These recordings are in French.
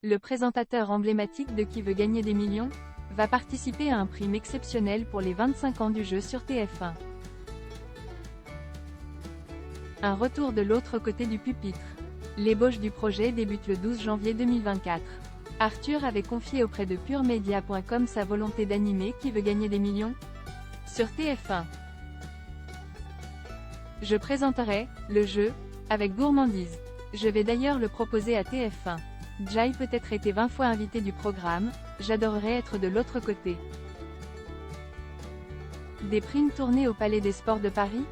Le présentateur emblématique de Qui veut gagner des millions va participer à un prime exceptionnel pour les 25 ans du jeu sur TF1. Un retour de l'autre côté du pupitre. L'ébauche du projet débute le 12 janvier 2024. Arthur avait confié auprès de PureMedia.com sa volonté d'animer Qui veut gagner des millions sur TF1. Je présenterai le jeu avec gourmandise. Je vais d'ailleurs le proposer à TF1. Jai peut-être été 20 fois invité du programme, j'adorerais être de l'autre côté. Des primes tournées au Palais des Sports de Paris.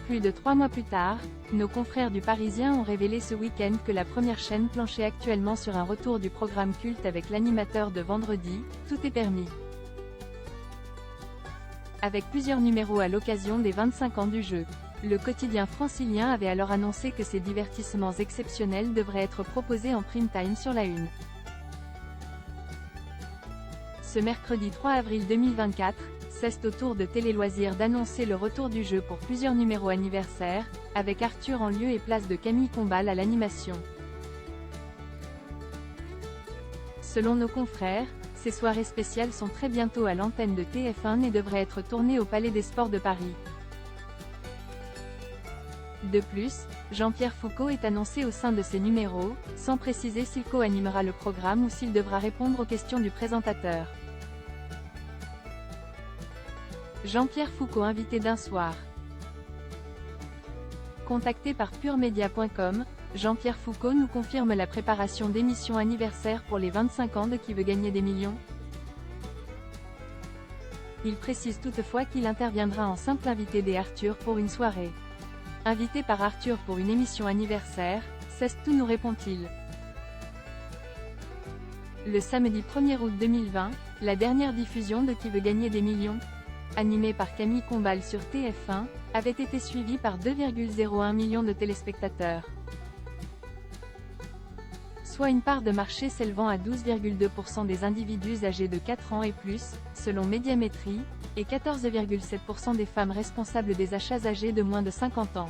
Plus de 3 mois plus tard, nos confrères du Parisien ont révélé ce week-end que la première chaîne planchait actuellement sur un retour du programme culte avec l'animateur de Vendredi, Tout est permis. Avec plusieurs numéros à l'occasion des 25 ans du jeu. Le quotidien francilien avait alors annoncé que ces divertissements exceptionnels devraient être proposés en prime time sur la Une. Ce mercredi 3 avril 2024, c'est au tour de Télé Loisirs d'annoncer le retour du jeu pour plusieurs numéros anniversaires, avec Arthur en lieu et place de Camille Combal à l'animation. Selon nos confrères, ces soirées spéciales sont très bientôt à l'antenne de TF1 et devraient être tournées au Palais des Sports de Paris. De plus, Jean-Pierre Foucault est annoncé au sein de ces numéros, sans préciser s'il co-animera le programme ou s'il devra répondre aux questions du présentateur. Jean-Pierre Foucault invité d'un soir. Contacté par PureMedia.com, Jean-Pierre Foucault nous confirme la préparation d'émissions anniversaires pour les 25 ans de Qui veut gagner des millions. Il précise toutefois qu'il interviendra en simple invité des Arthur pour une soirée. Invité par Arthur pour une émission anniversaire, c'est tout, nous répond-il. Le samedi 1er août 2020, la dernière diffusion de Qui veut gagner des millions, animée par Camille Combal sur TF1, avait été suivie par 2,01 millions de téléspectateurs. Soit une part de marché s'élevant à 12,2% des individus âgés de 4 ans et plus, selon Médiamétrie, et 14,7% des femmes responsables des achats âgées de moins de 50 ans.